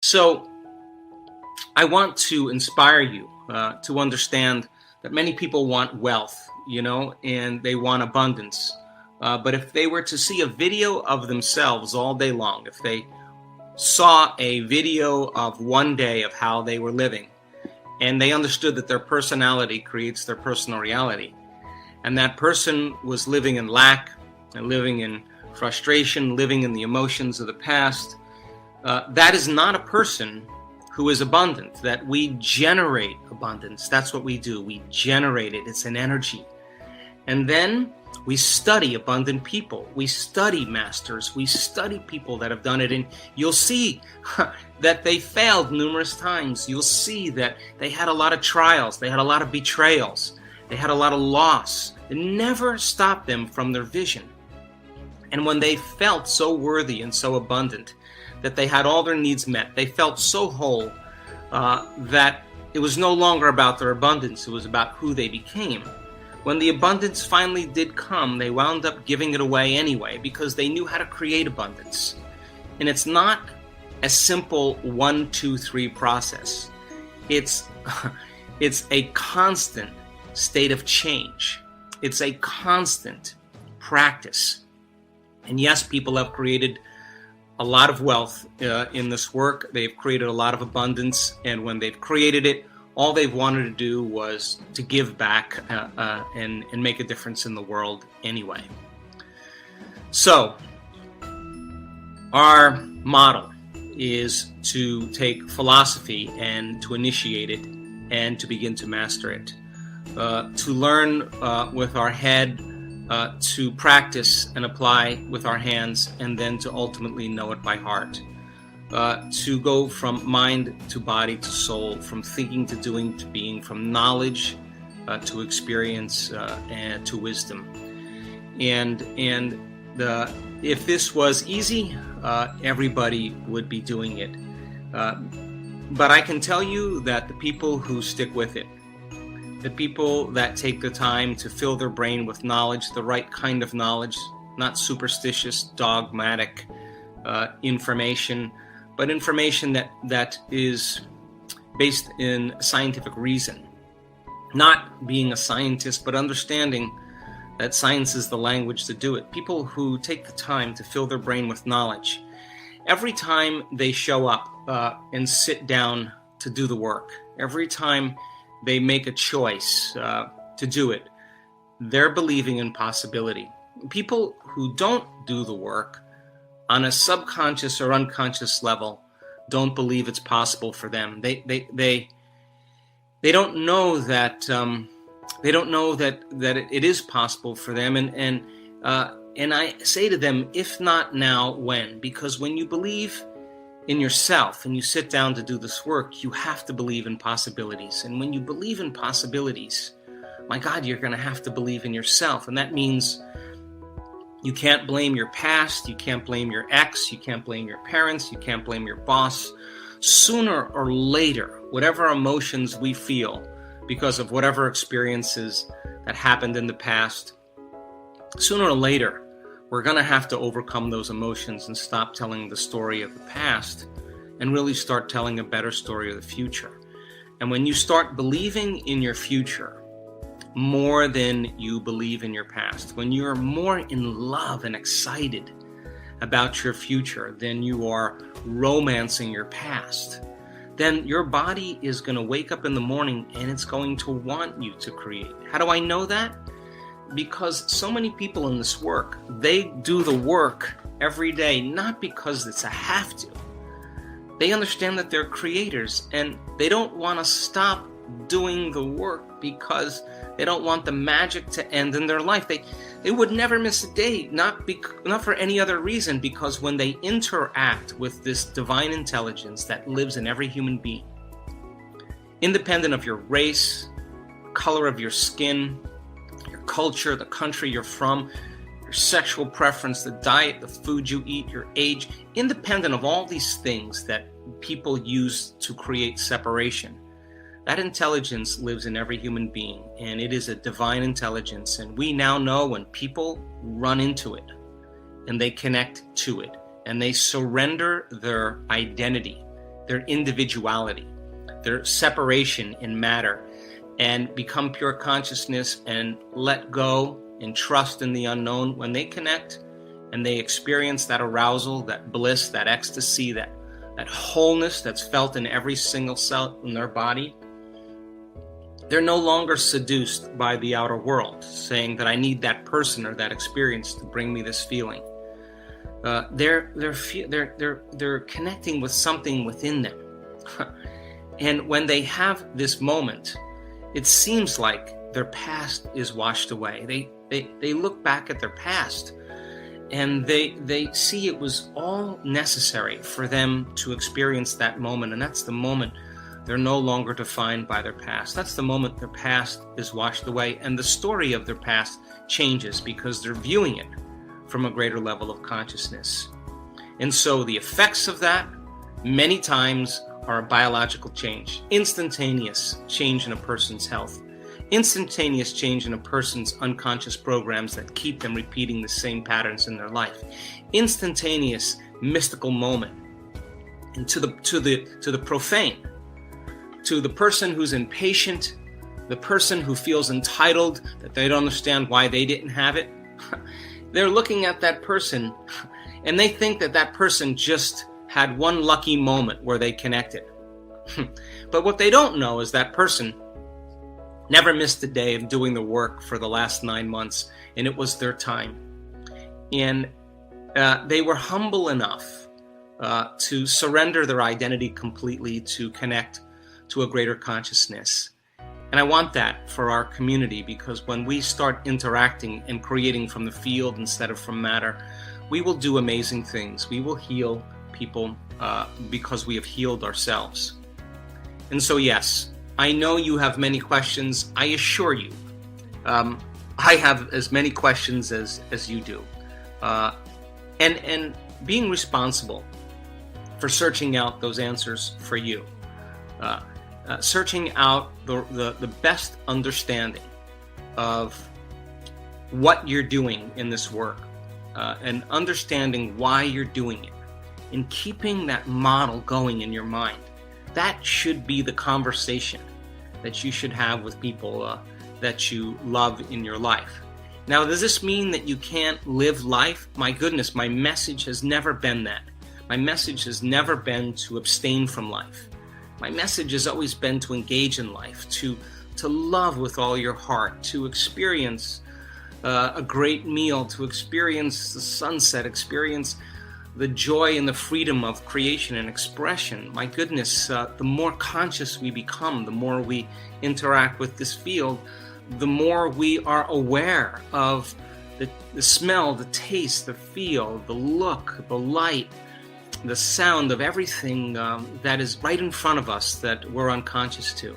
So I want to inspire you to understand that many people want wealth, and they want abundance. But if they were to see a video of themselves all day long, if they saw a video of one day of how they were living, and they understood that their personality creates their personal reality, and that person was living in lack and living in frustration, living in the emotions of the past, that is not a person who is abundant. That we generate abundance. That's what we do. We generate it. It's an energy. And then we study abundant people. We study masters. We study people that have done it. And you'll see that they failed numerous times. You'll see that they had a lot of trials. They had a lot of betrayals. They had a lot of loss. It never stopped them from their vision. And when they felt so worthy and so abundant that they had all their needs met, they felt so whole that it was no longer about their abundance. It was about who they became. When the abundance finally did come, they wound up giving it away anyway because they knew how to create abundance. And it's not a simple 1, 2, 3 process. It's a constant state of change. It's a constant practice. And yes, people have created a lot of wealth in this work. They've created a lot of abundance. And when they've created it, all they've wanted to do was to give back and make a difference in the world anyway. So, our model is to take philosophy and to initiate it and to begin to master it. To learn with our head, to practice and apply with our hands, and then to ultimately know it by heart. To go from mind to body to soul, from thinking to doing to being, from knowledge to experience and to wisdom. And if this was easy, everybody would be doing it. But I can tell you that the people who stick with it, the people that take the time to fill their brain with knowledge, the right kind of knowledge, not superstitious, dogmatic information, but information that is based in scientific reason. Not being a scientist, but understanding that science is the language to do it. People who take the time to fill their brain with knowledge. Every time they show up and sit down to do the work, every time they make a choice to do it, they're believing in possibility. People who don't do the work on a subconscious or unconscious level don't believe it's possible for them. They don't know that it is possible for them. And I say to them, if not now, when? Because when you believe in yourself and you sit down to do this work, you have to believe in possibilities. And when you believe in possibilities, my God, you're going to have to believe in yourself. And that means you can't blame your past, you can't blame your ex, you can't blame your parents, you can't blame your boss. Sooner or later, whatever emotions we feel because of whatever experiences that happened in the past, sooner or later, we're going to have to overcome those emotions and stop telling the story of the past and really start telling a better story of the future. And when you start believing in your future more than you believe in your past, when you're more in love and excited about your future than you are romancing your past, then your body is going to wake up in the morning and it's going to want you to create. How do I know that? Because so many people in this work, they do the work every day, not because it's a have to. They understand that they're creators and they don't want to stop doing the work because they don't want the magic to end in their life. They would never miss a day, not for any other reason, because when they interact with this divine intelligence that lives in every human being, independent of your race, color of your skin, your culture, the country you're from, your sexual preference, the diet, the food you eat, your age, independent of all these things that people use to create separation, that intelligence lives in every human being, and it is a divine intelligence. And we now know when people run into it and they connect to it and they surrender their identity, their individuality, their separation in matter, and become pure consciousness and let go and trust in the unknown. When they connect and they experience that arousal, that bliss, that ecstasy, that wholeness that's felt in every single cell in their body, they're no longer seduced by the outer world, saying that I need that person or that experience to bring me this feeling. They're connecting with something within them. And when they have this moment, it seems like their past is washed away. They look back at their past and they see it was all necessary for them to experience that moment. And that's the moment they're no longer defined by their past. That's the moment their past is washed away, and the story of their past changes because they're viewing it from a greater level of consciousness. And so the effects of that many times are a biological change, instantaneous change in a person's health, instantaneous change in a person's unconscious programs that keep them repeating the same patterns in their life, instantaneous mystical moment. And to the profane, to the person who's impatient, the person who feels entitled that they don't understand why they didn't have it, they're looking at that person and they think that that person just had one lucky moment where they connected. But what they don't know is that person never missed a day of doing the work for the last 9 months, and it was their time. And they were humble enough to surrender their identity completely to connect to a greater consciousness. And I want that for our community, because when we start interacting and creating from the field instead of from matter, we will do amazing things. We will heal people because we have healed ourselves. And so, yes, I know you have many questions. I assure you, I have as many questions as you do. And being responsible for searching out those answers for you. Searching out the best understanding of what you're doing in this work, and understanding why you're doing it, and keeping that model going in your mind. That should be the conversation that you should have with people that you love in your life. Now, does this mean that you can't live life? My goodness, my message has never been that. My message has never been to abstain from life. My message has always been to engage in life, to love with all your heart, to experience a great meal, to experience the sunset, experience the joy and the freedom of creation and expression. My goodness, the more conscious we become, the more we interact with this field, the more we are aware of the smell, the taste, the feel, the look, the light, the sound of everything that is right in front of us that we're unconscious to.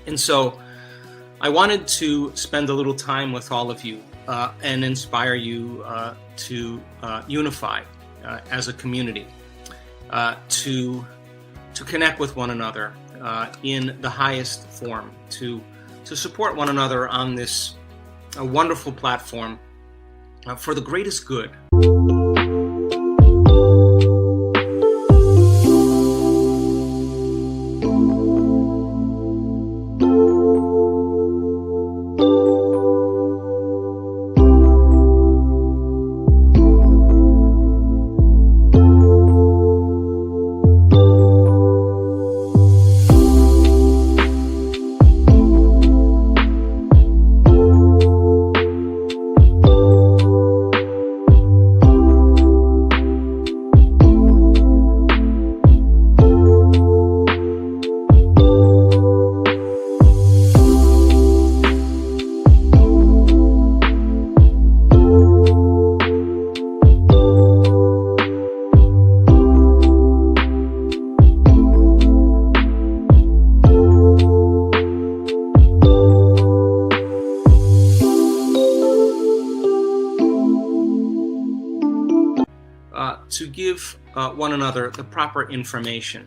And so I wanted to spend a little time with all of you and inspire you to unify as a community, to connect with one another in the highest form, to support one another on this wonderful platform for the greatest good. To give one another the proper information.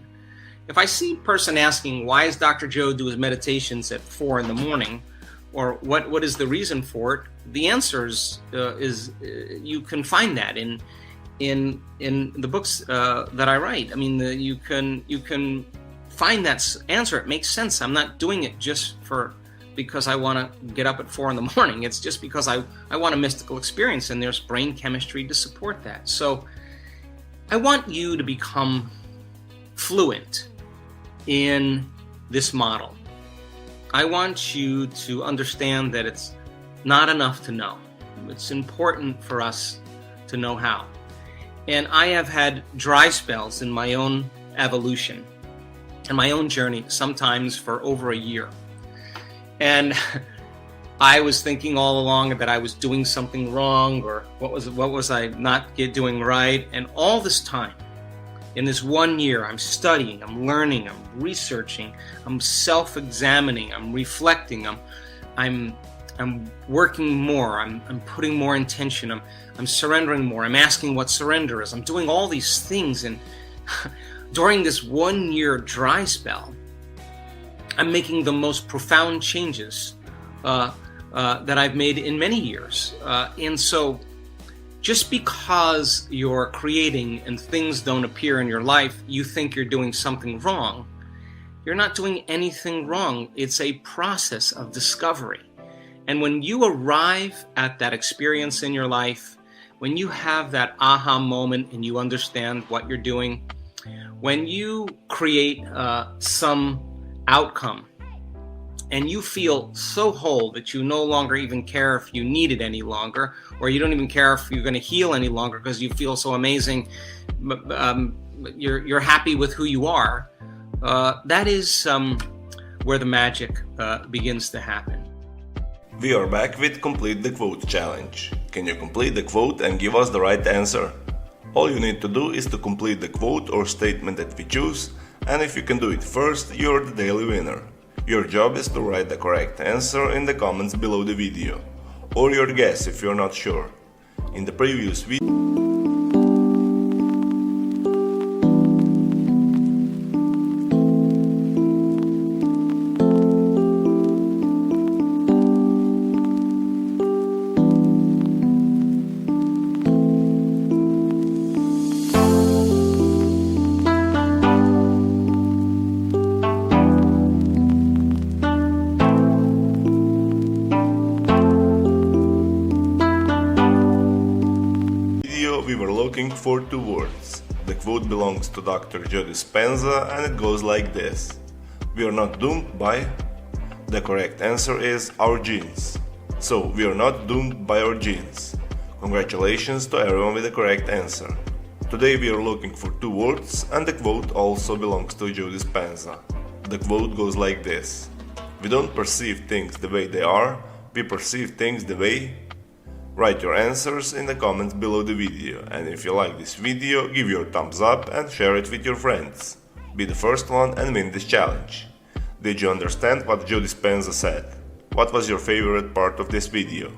If I see a person asking, why does Dr. Joe do his meditations at 4 in the morning, or what is the reason for it, the answer is you can find that in in the books that I write. I mean, you can find that answer. It makes sense. I'm not doing it just because I want to get up at 4 in the morning. It's just because I want a mystical experience, and there's brain chemistry to support that. So I want you to become fluent in this model. I want you to understand that it's not enough to know. It's important for us to know how. And I have had dry spells in my own evolution and my own journey, sometimes for over a year. And I was thinking all along that I was doing something wrong, or what was I not doing right? And all this time, in this 1 year, I'm studying, I'm learning, I'm researching, I'm self-examining, I'm reflecting, I'm working more, I'm putting more intention, I'm surrendering more, I'm asking what surrender is. I'm doing all these things, and during this 1 year dry spell, I'm making the most profound changes that I've made in many years. And so just because you're creating and things don't appear in your life, you think you're doing something wrong. You're not doing anything wrong. It's a process of discovery. And when you arrive at that experience in your life, when you have that aha moment and you understand what you're doing, when you create some outcome and you feel so whole that you no longer even care if you need it any longer, or you don't even care if you're going to heal any longer because you feel so amazing, you're happy with who you are, that is where the magic begins to happen. We are back with Complete the Quote challenge. Can you complete the quote and give us the right answer? All you need to do is to complete the quote or statement that we choose, and if you can do it first, you're the daily winner. Your job is to write the correct answer in the comments below the video, or your guess if you're not sure. In the previous video, we were looking for 2 words. The quote belongs to Dr. Dispenza and it goes like this. We are not doomed by... The correct answer is our genes. So, we are not doomed by our genes. Congratulations to everyone with the correct answer. Today we are looking for 2 words and the quote also belongs to Joe Dispenza. The quote goes like this. We don't perceive things the way they are, we perceive things the way... Write your answers in the comments below the video, and if you like this video, give your thumbs up and share it with your friends. Be the first one and win this challenge. Did you understand what Joe Dispenza said? What was your favorite part of this video?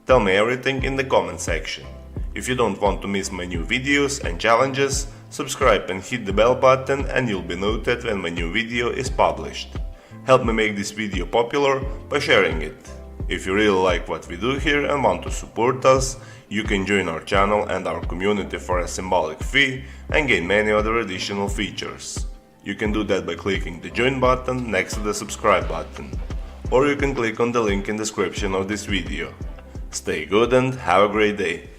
Tell me everything in the comment section. If you don't want to miss my new videos and challenges, subscribe and hit the bell button and you'll be notified when my new video is published. Help me make this video popular by sharing it. If you really like what we do here and want to support us, you can join our channel and our community for a symbolic fee and gain many other additional features. You can do that by clicking the join button next to the subscribe button, or you can click on the link in the description of this video. Stay good and have a great day!